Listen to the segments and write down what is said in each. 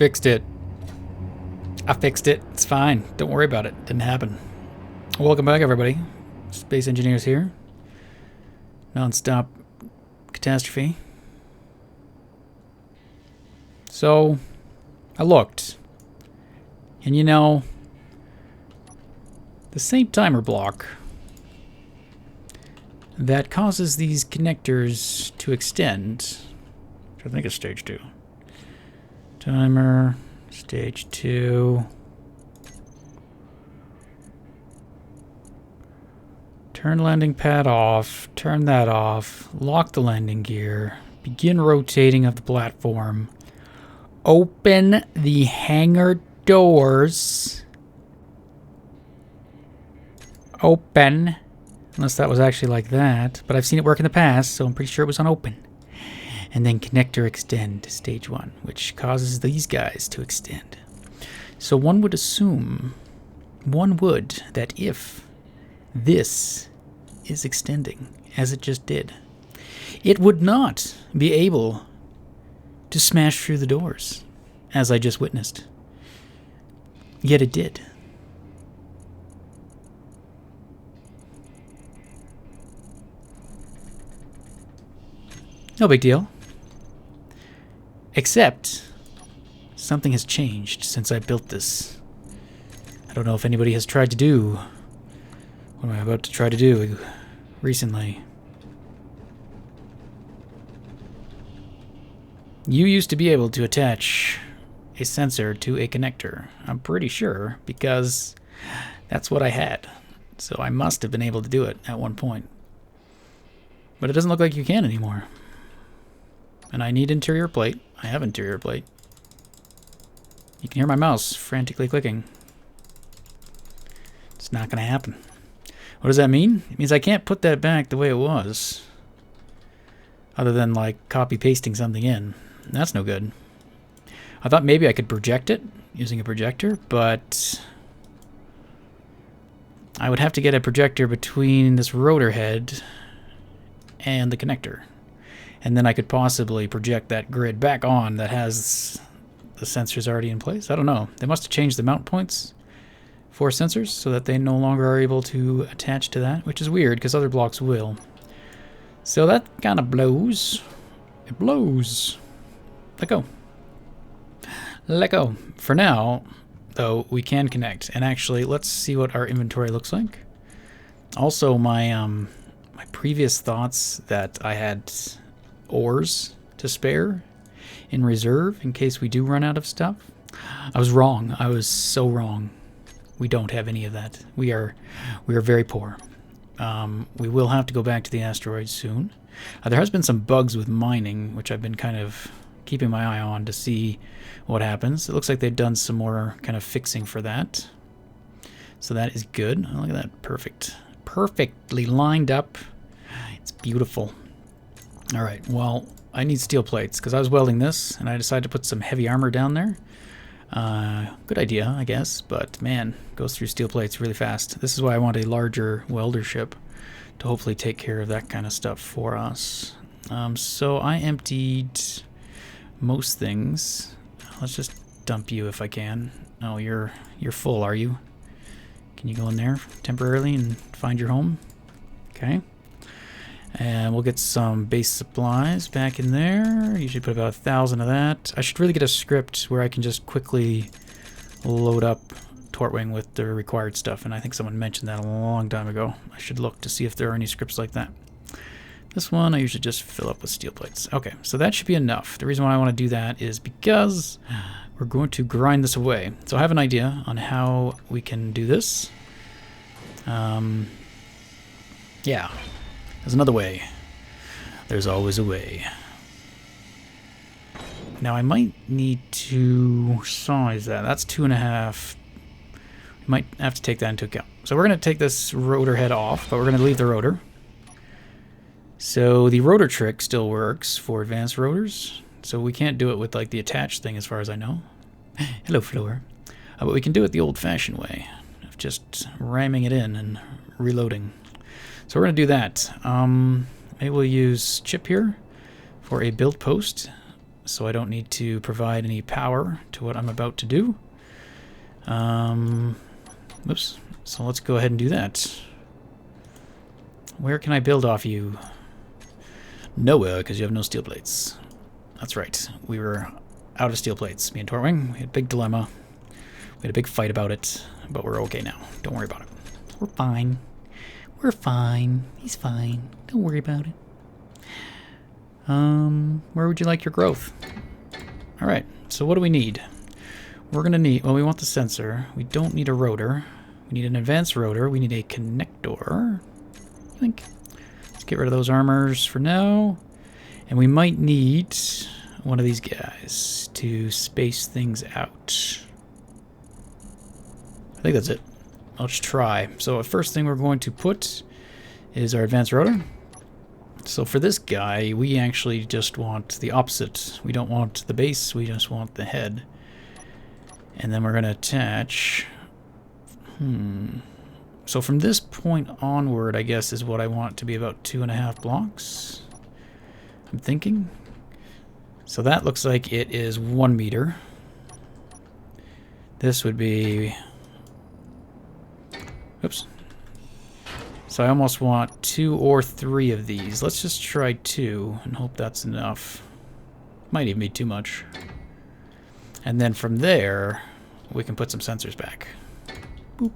Fixed it. I fixed it. It's fine. Don't worry about it. Didn't happen. Welcome back, everybody. Space Engineers here. Non-stop catastrophe. So, I looked. And you know, the same timer block that causes these connectors to extend, which I think is stage 2. Timer, stage 2. Turn landing pad off, turn that off, lock the landing gear, begin rotating of the platform, open the hangar doors, open, unless that was actually like that, but I've seen it work in the past, so I'm pretty sure it was on open. And then connector extend to stage 1, which causes these guys to extend. So one would assume, that if this is extending, as it just did, it would not be able to smash through the doors, as I just witnessed. Yet it did. No big deal. Except, something has changed since I built this. I don't know if anybody has tried to do what I'm about to try to do recently. You used to be able to attach a sensor to a connector. I'm pretty sure, because that's what I had. So I must have been able to do it at one point. But it doesn't look like you can anymore. And I need interior plate. I have interior plate. You can hear my mouse frantically clicking. It's not going to happen. What does that mean? It means I can't put that back the way it was. Other than, like, copy-pasting something in. That's no good. I thought maybe I could project it using a projector, but I would have to get a projector between this rotor head and the connector. And then I could possibly project that grid back on that has the sensors already in place. I don't know. They must have changed the mount points for sensors so that they no longer are able to attach to that, which is weird because other blocks will. So that kind of blows. It blows. Let go. Let go. For now, though, we can connect. And actually, let's see what our inventory looks like. Also, my previous thoughts that I had ores to spare in reserve in case we do run out of stuff. I was wrong. I was so wrong. We don't have any of that. We are very poor. We will have to go back to the asteroid soon. There has been some bugs with mining, which I've been kind of keeping my eye on to see what happens. It looks like they've done some more kind of fixing for that. So that is good. Oh, look at that. Perfect. Perfectly lined up. It's beautiful. All right, well, I need steel plates because I was welding this and I decided to put some heavy armor down there. Good idea, I guess, but man, goes through steel plates really fast. This is why I want a larger welder ship to hopefully take care of that kind of stuff for us. So I emptied most things. Let's just dump you if I can. Oh, you're full, are you? Can you go in there temporarily and find your home? Okay. And we'll get some base supplies back in there. Usually put about 1,000 of that. I should really get a script where I can just quickly load up Tortwing with the required stuff. And I think someone mentioned that a long time ago. I should look to see if there are any scripts like that. This one I usually just fill up with steel plates. Okay, so that should be enough. The reason why I want to do that is because we're going to grind this away. So I have an idea on how we can do this. Yeah. There's another way. There's always a way. Now I might need to size that. That's 2.5. We might have to take that into account. So we're going to take this rotor head off, but we're going to leave the rotor. So the rotor trick still works for advanced rotors. So we can't do it with like the attached thing as far as I know. Hello, Floor. But we can do it the old-fashioned way of just ramming it in and reloading. So we're going to do that. Maybe we'll use Chip here for a build post. so I don't need to provide any power to what I'm about to do. Oops. So let's go ahead and do that. Where can I build off you? Nowhere, because you have no steel plates. That's right. We were out of steel plates. Me and Tortwing, we had a big dilemma. We had a big fight about it, but we're okay now. Don't worry about it. We're fine. We're fine. He's fine. Don't worry about it. Where would you like your growth? Alright, so what do we need? We're going to need... Well, we want the sensor. We don't need a rotor. We need an advanced rotor. We need a connector. Think. Let's get rid of those armors for now. And we might need one of these guys to space things out. I think that's it. I'll just try. So the first thing we're going to put is our advanced rotor. So for this guy, we actually just want the opposite. We don't want the base, we just want the head. And then we're going to attach... So from this point onward, I guess, is what I want to be about 2.5 blocks. I'm thinking. So that looks like it is 1 meter. This would be... Oops. So I almost want 2 or 3 of these. Let's just try 2 and hope that's enough. Might even be too much. And then from there, we can put some sensors back. Boop.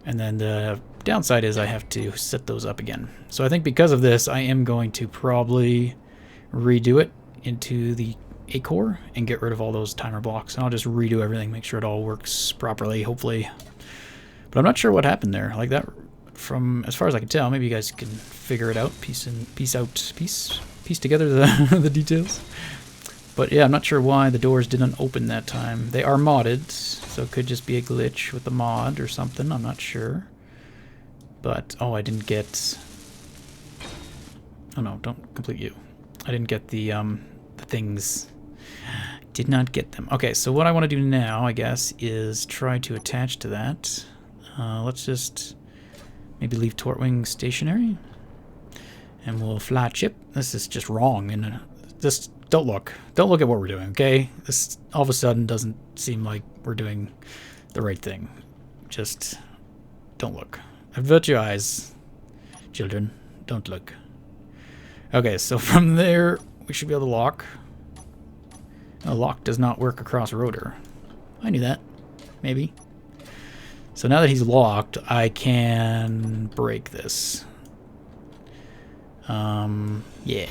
And then the downside is I have to set those up again. So I think because of this, I am going to probably redo it into the A core and get rid of all those timer blocks. And I'll just redo everything, make sure it all works properly, hopefully. But I'm not sure what happened there. Like that, from as far as I can tell, maybe you guys can figure it out, piece together the details. But yeah, I'm not sure why the doors didn't open that time. They are modded, so it could just be a glitch with the mod or something. I'm not sure. But oh, I didn't get. Oh no, don't complete you. I didn't get the things. Did not get them. Okay, so what I want to do now, I guess, is try to attach to that. Let's just maybe leave Tortwing stationary, and we'll fly chip. This is just wrong, and just don't look at what we're doing. Okay, this all of a sudden doesn't seem like we're doing the right thing. Just don't look. Avert your eyes, children. Don't look. Okay, so from there we should be able to lock. A lock does not work across rotor. I knew that. Maybe. So now that he's locked, I can break this. Yeah.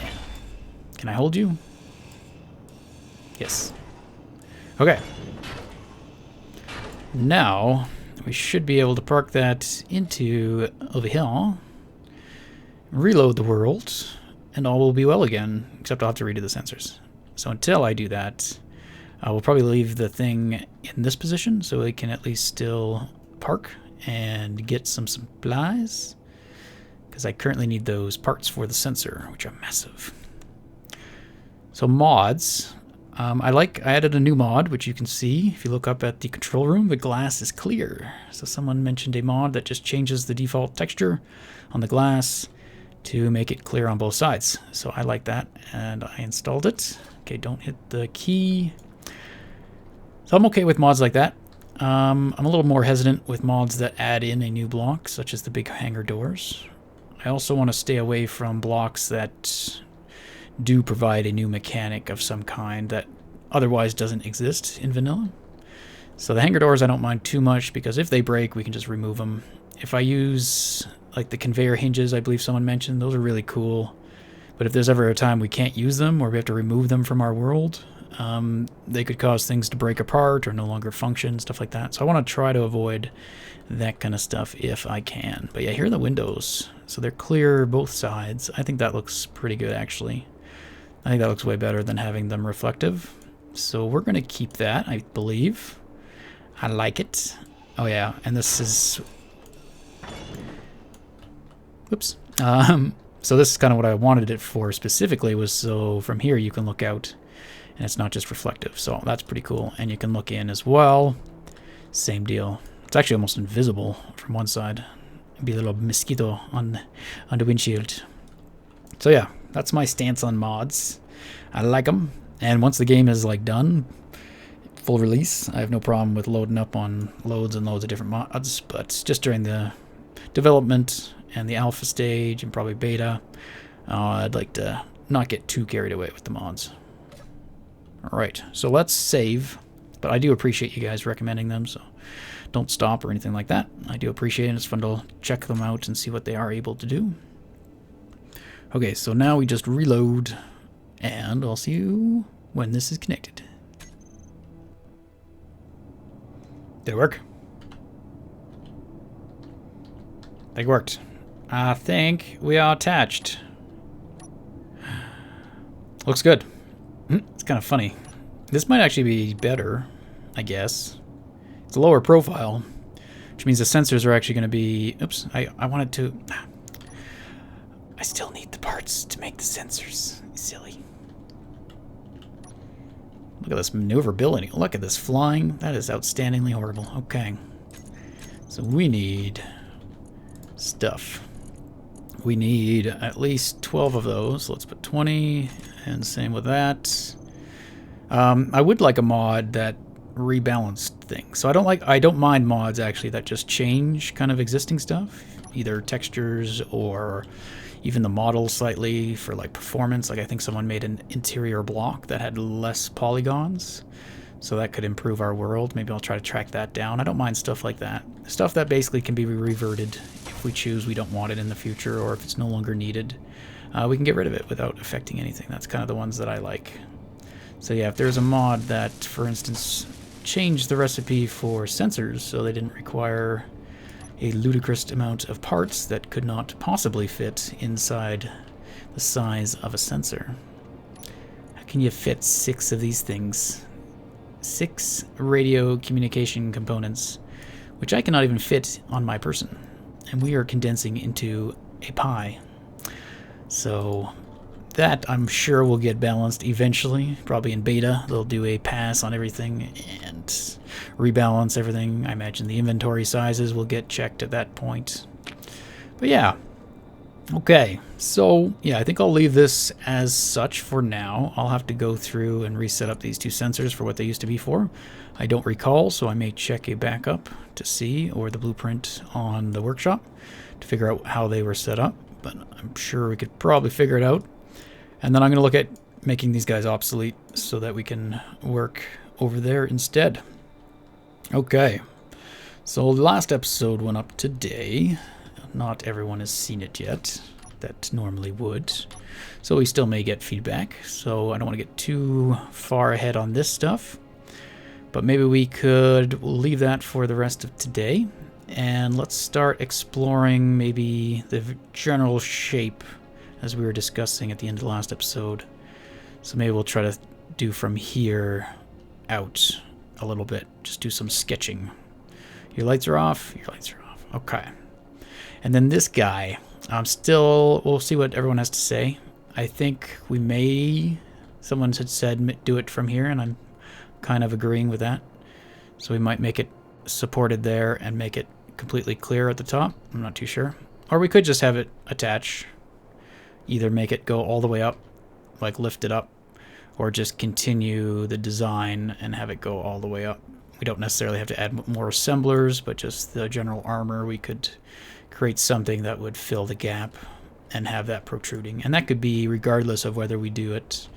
Can I hold you? Yes. Okay. Now, we should be able to park that into over here. Reload the world, and all will be well again, except I'll have to redo the sensors. So until I do that, I will probably leave the thing in this position so it can at least still park and get some supplies, because I currently need those parts for the sensor, which are massive. So mods, I added a new mod, which you can see if you look up at the control room. The glass is clear. So someone mentioned a mod that just changes the default texture on the glass to make it clear on both sides. So I like that, and I installed it. Okay, don't hit the key. So I'm okay with mods like that. I'm a little more hesitant with mods that add in a new block, such as the big hangar doors. I also want to stay away from blocks that do provide a new mechanic of some kind that otherwise doesn't exist in vanilla. So the hangar doors I don't mind too much, because if they break, we can just remove them. If I use like the conveyor hinges, I believe someone mentioned, those are really cool. But if there's ever a time we can't use them or we have to remove them from our world, they could cause things to break apart or no longer function, stuff like that. So I want to try to avoid that kind of stuff if I can. But yeah, here are the windows. So they're clear both sides. I think that looks pretty good, actually. I think that looks way better than having them reflective. So we're going to keep that, I believe. I like it. Oh yeah, and this is... Oops. So this is kind of what I wanted it for specifically, was so from here you can look out and it's not just reflective. So that's pretty cool. And you can look in as well. Same deal. It's actually almost invisible from one side. It'd be a little mosquito on the windshield. So yeah, that's my stance on mods. I like them. And once the game is like done, full release, I have no problem with loading up on loads and loads of different mods, but just during the development and the alpha stage and probably beta, I'd like to not get too carried away with the mods. Alright, so let's save, but I do appreciate you guys recommending them, so don't stop or anything like that. I do appreciate it. It's fun to check them out and see what they are able to do. Okay, so now we just reload, and I'll see you when this is connected. Did it work? I think it worked. I think we are attached. Looks good. It's kind of funny. This might actually be better, I guess. It's a lower profile, which means the sensors are actually going to be... Oops, I wanted to... I still need the parts to make the sensors. Silly. Look at this maneuverability. Look at this flying. That is outstandingly horrible. Okay. So we need stuff. We need at least 12 of those. Let's put 20, and same with that. I would like a mod that rebalanced things. So I don't mind mods actually that just change kind of existing stuff, either textures or even the model slightly for like performance. Like I think someone made an interior block that had less polygons, so that could improve our world. Maybe I'll try to track that down. I don't mind stuff like that. Stuff that basically can be reverted if we choose we don't want it in the future, or if it's no longer needed. We can get rid of it without affecting anything. That's kind of the ones that I like. So yeah, if there's a mod that, for instance, changed the recipe for sensors so they didn't require a ludicrous amount of parts that could not possibly fit inside the size of a sensor. How can you fit 6 of these things? 6 radio communication components, which I cannot even fit on my person. And we are condensing into a pie. So that I'm sure will get balanced eventually. Probably in beta, they'll do a pass on everything and rebalance everything. I imagine the inventory sizes will get checked at that point. But yeah. Okay, so yeah, I think I'll leave this as such for now. I'll have to go through and reset up these 2 sensors for what they used to be for. I don't recall, so I may check a backup to see, or the blueprint on the workshop to figure out how they were set up, but I'm sure we could probably figure it out. And then I'm going to look at making these guys obsolete so that we can work over there instead. Okay, so the last episode went up today. Not everyone has seen it yet, that normally would. So we still may get feedback, so I don't want to get too far ahead on this stuff. But maybe we could leave that for the rest of today. And let's start exploring maybe the general shape as we were discussing at the end of the last episode. So maybe we'll try to do from here out a little bit. Just do some sketching. Your lights are off. Your lights are off. Okay. And then this guy, we'll see what everyone has to say. I think we may, someone had said do it from here, and I'm kind of agreeing with that. So we might make it supported there and make it completely clear at the top. I'm not too sure. Or we could just have it attach. Either make it go all the way up, like lift it up, or just continue the design and have it go all the way up. We don't necessarily have to add more assemblers, but just the general armor, we could create something that would fill the gap and have that protruding. And that could be regardless of whether we do it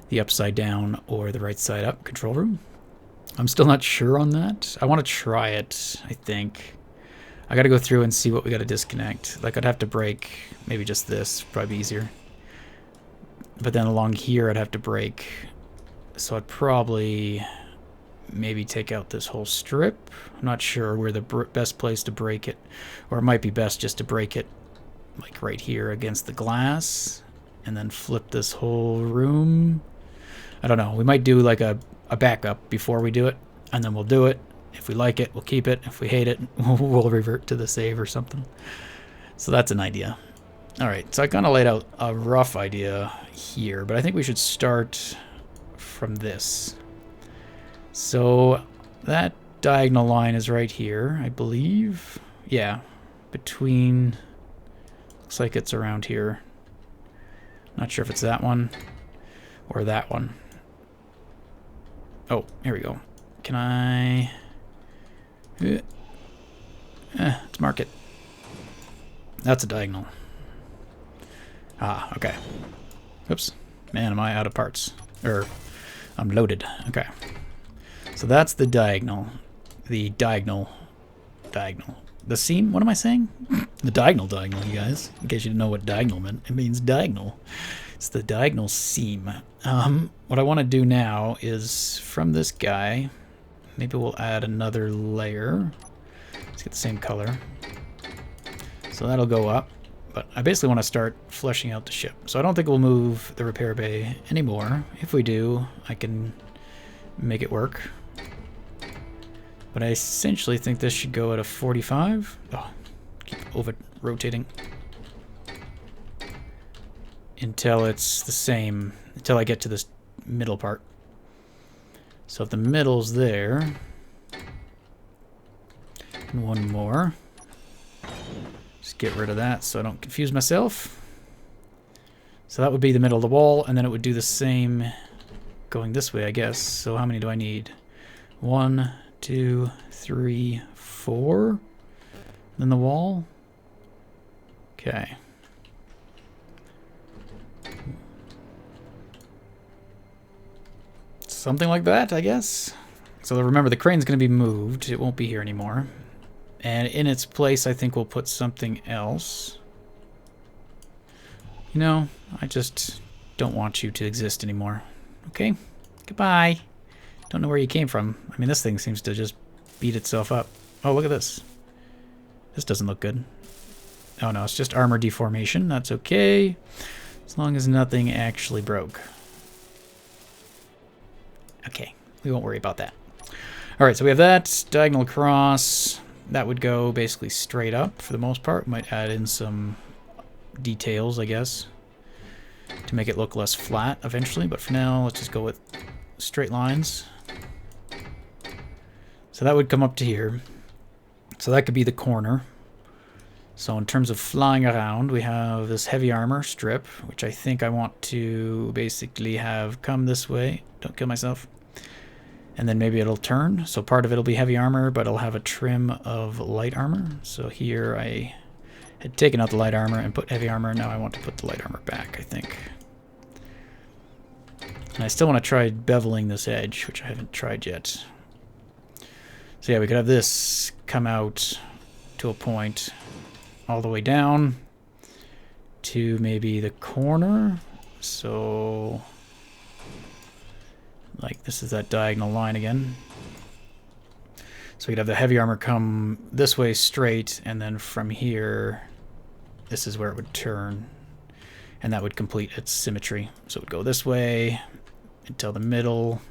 the upside down or the right side up control room. I'm still not sure on that. I want to try it, I think. I got to go through and see what we got to disconnect. Like I'd have to break maybe just this, probably easier. But then along here I'd have to break. So I'd probably maybe take out this whole strip. I'm not sure where the best place to break it. Or it might be best just to break it like right here against the glass. And then flip this whole room. I don't know. We might do like a backup before we do it. And then we'll do it. If we like it, we'll keep it. If we hate it, we'll revert to the save or something. So that's an idea. All right, so I kind of laid out a rough idea here, but I think we should start from this. So that diagonal line is right here, I believe. Yeah, between, looks like it's around here. Not sure if it's that one. Or that one. Oh, here we go. Can I... let's mark it. That's a diagonal. Ah, okay. Oops. Man, am I out of parts. I'm loaded. Okay. So that's the diagonal. The diagonal. The seam? What am I saying? The diagonal, you guys. In case you didn't know what diagonal meant. It means diagonal. It's the diagonal seam. What I want to do now is from this guy, maybe we'll add another layer. Let's get the same color. So that'll go up. But I basically want to start fleshing out the ship. So I don't think we'll move the repair bay anymore. If we do, I can make it work. But I essentially think this should go at a 45. Oh, keep over-rotating. Until it's the same, until I get to this middle part. So if the middle's there, and one more. Just get rid of that so I don't confuse myself. So that would be the middle of the wall, and then it would do the same going this way, I guess. So how many do I need? 1, 2, 3, 4. Then the wall. Okay. Something like that, I guess. So remember, the crane's going to be moved. It won't be here anymore. And in its place, I think we'll put something else. You know, I just don't want you to exist anymore. Okay? Goodbye. Don't know where you came from. I mean, this thing seems to just beat itself up. Oh, look at this. This doesn't look good. Oh, no, it's just armor deformation. That's okay. As long as nothing actually broke. Okay, we won't worry about that. All right, so we have that. Diagonal across. That would go basically straight up for the most part. Might add in some details, I guess, to make it look less flat eventually. But for now, let's just go with straight lines. So that would come up to here. So that could be the corner. So in terms of flying around, we have this heavy armor strip, which I think I want to basically have come this way. Don't kill myself. And then maybe it'll turn. So part of it'll be heavy armor, but it'll have a trim of light armor. So here I had taken out the light armor and put heavy armor. Now I want to put the light armor back, I think. And I still want to try beveling this edge, which I haven't tried yet. So yeah, we could have this come out to a point all the way down to maybe the corner. So like this is that diagonal line again. So we'd have the heavy armor come this way straight, and then from here, this is where it would turn, and that would complete its symmetry. So it would go this way until the middle,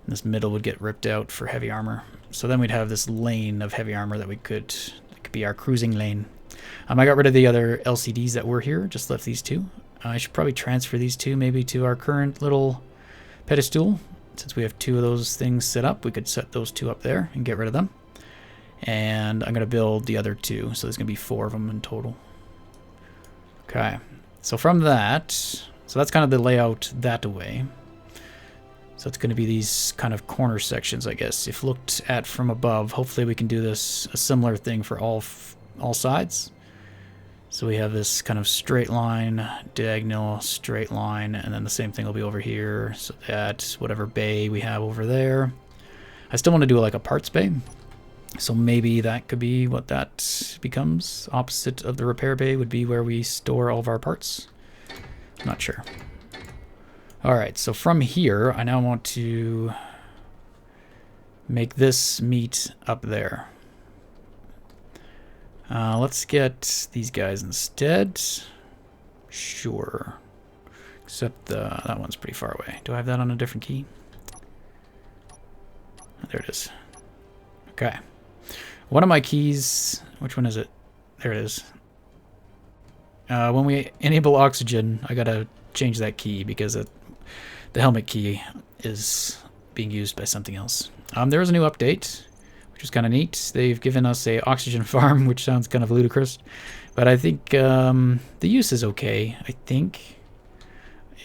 and this middle would get ripped out for heavy armor. So then we'd have this lane of heavy armor that could be our cruising lane. I got rid of the other LCDs that were here, just left these two. I should probably transfer these two maybe to our current little pedestal. Since we have two of those things set up, we could set those two up there and get rid of them. And I'm going to build the other two, so there's going to be 4 of them in total. Okay, so from that, so that's kind of the layout that way. So it's going to be these kind of corner sections, I guess. If looked at from above, hopefully we can do this, a similar thing for all sides. So we have this kind of straight line, diagonal, straight line, and then the same thing will be over here, so that whatever bay we have over there. I still want to do like a parts bay, so maybe that could be what that becomes. Opposite of the repair bay would be where we store all of our parts. I'm not sure. Alright, so from here, I now want to make this meet up there. Let's get these guys instead. Sure. Except that one's pretty far away. Do I have that on a different key? Oh, there it is. Okay. One of my keys, which one is it? There it is. When we enable oxygen, I gotta change that key because the helmet key is being used by something else. There is a new update, which is kind of neat. They've given us a oxygen farm, which sounds kind of ludicrous, but I think the use is okay. I think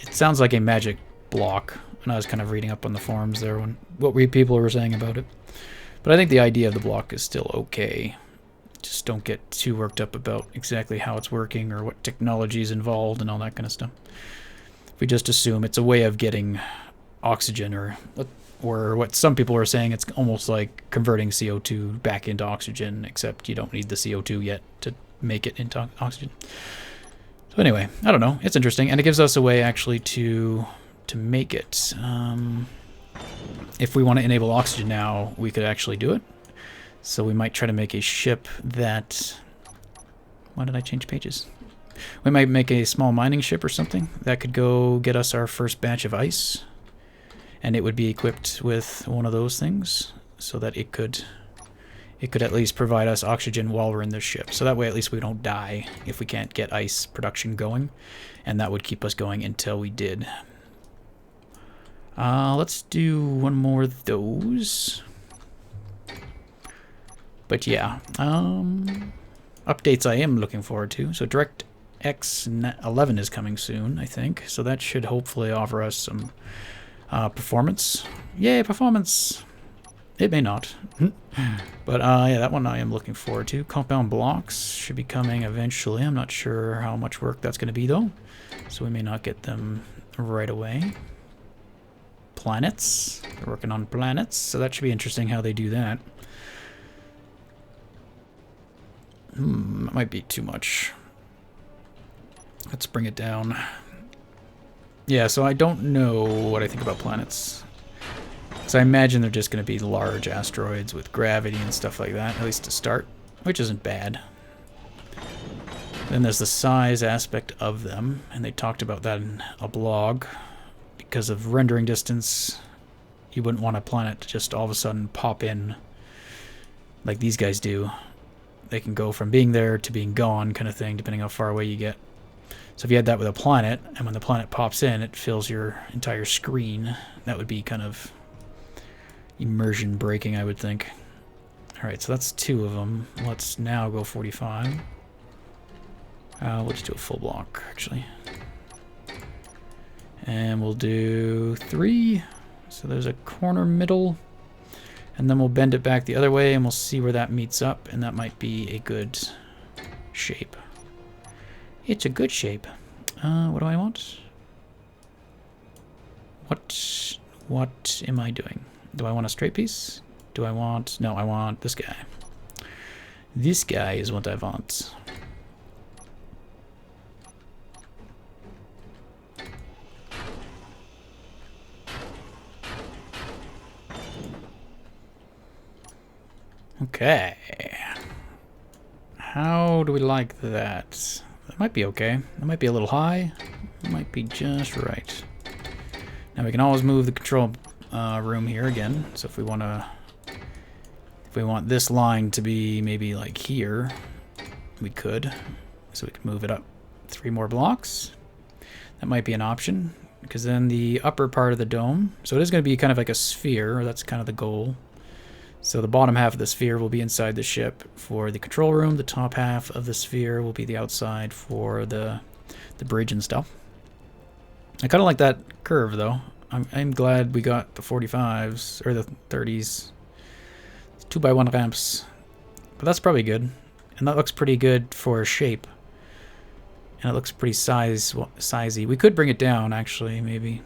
it sounds like a magic block. And I was kind of reading up on the forums there when people were saying about it. But I think the idea of the block is still okay. Just don't get too worked up about exactly how it's working or what technology is involved and all that kind of stuff. If we just assume it's a way of getting oxygen, or what some people are saying, it's almost like converting CO2 back into oxygen, except you don't need the CO2 yet to make it into oxygen. So anyway, I don't know. It's interesting, and it gives us a way actually to make it. If we want to enable oxygen now, we could actually do it. So we might try to make a ship that... Why did I change pages? We might make a small mining ship or something that could go get us our first batch of ice. And it would be equipped with one of those things so that it could at least provide us oxygen while we're in this ship. So that way at least we don't die if we can't get ice production going. And that would keep us going until we did. Let's do one more of those. But yeah, updates I am looking forward to. So DirectX 11 is coming soon, I think. So that should hopefully offer us some performance. Yay, performance! It may not. But yeah, that one I am looking forward to. Compound blocks should be coming eventually. I'm not sure how much work that's going to be, though. So we may not get them right away. Planets. They're working on planets. So that should be interesting how they do that. That might be too much. Let's bring it down. Yeah, so I don't know what I think about planets. Because I imagine they're just going to be large asteroids with gravity and stuff like that, at least to start, which isn't bad. Then there's the size aspect of them, and they talked about that in a blog. Because of rendering distance, you wouldn't want a planet to just all of a sudden pop in like these guys do. They can go from being there to being gone kind of thing, depending how far away you get. So if you had that with a planet, and when the planet pops in, it fills your entire screen, that would be kind of immersion breaking, I would think. Alright, so that's 2 of them. Let's now go 45. We'll just do a full block, actually. And we'll do 3. So there's a corner middle. And then we'll bend it back the other way, and we'll see where that meets up, and that might be a good shape. It's a good shape. What do I want? What am I doing? Do I want a straight piece? Do I want... No, I want this guy. This guy is what I want. Okay. How do we like that? That might be okay. That might be a little high. It might be just right. Now we can always move the control room here again. So if we want this line to be maybe like here, we could. So we can move it up 3 more blocks. That might be an option, because then the upper part of the dome, so it is going to be kind of like a sphere, that's kind of the goal. So the bottom half of the sphere will be inside the ship for the control room. The top half of the sphere will be the outside for the bridge and stuff. I kind of like that curve, though. I'm glad we got the 45s, or the 30s. 2x1 ramps. But that's probably good. And that looks pretty good for shape. And it looks pretty sizey. We could bring it down, actually, maybe.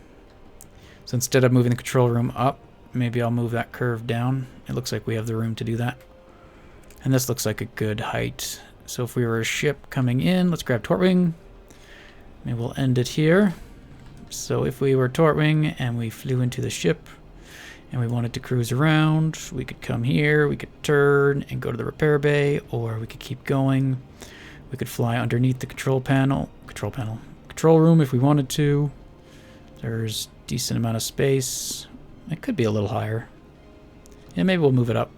So instead of moving the control room up, maybe I'll move that curve down. It looks like we have the room to do that. And this looks like a good height. So if we were a ship coming in, let's grab Tortwing. Maybe we'll end it here. So if we were Tortwing and we flew into the ship and we wanted to cruise around, we could come here, we could turn and go to the repair bay, or we could keep going. We could fly underneath the control room if we wanted to. There's a decent amount of space. It could be a little higher. Yeah, maybe we'll move it up.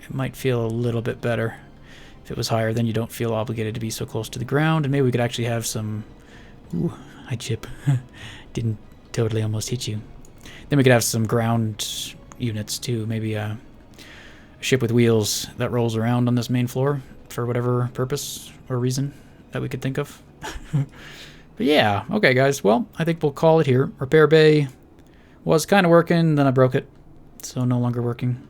It might feel a little bit better. If it was higher, then you don't feel obligated to be so close to the ground. And maybe we could actually have some... Ooh, hi, Chip. Didn't totally almost hit you. Then we could have some ground units, too. Maybe a ship with wheels that rolls around on this main floor for whatever purpose or reason that we could think of. But yeah, okay guys, well, I think we'll call it here. Repair bay was kind of working, then I broke it, so no longer working.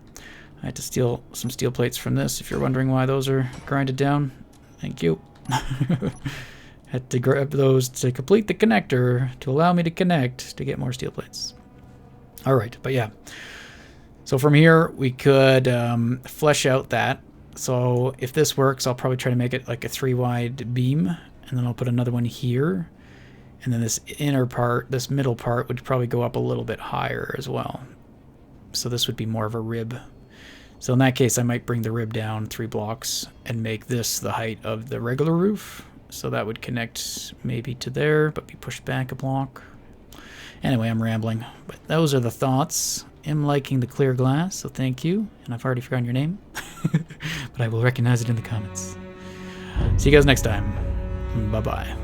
I had to steal some steel plates from this, if you're wondering why those are grinded down. Thank you. Had to grab those to complete the connector to allow me to connect to get more steel plates. Alright, but yeah. So from here, we could flesh out that. So if this works, I'll probably try to make it like a 3-wide beam, and then I'll put another one here. And then this inner part, this middle part, would probably go up a little bit higher as well. So this would be more of a rib. So in that case, I might bring the rib down 3 blocks and make this the height of the regular roof. So that would connect maybe to there, but be pushed back a block. Anyway, I'm rambling. But those are the thoughts. I'm liking the clear glass, so thank you. And I've already forgotten your name. But I will recognize it in the comments. See you guys next time. Bye-bye.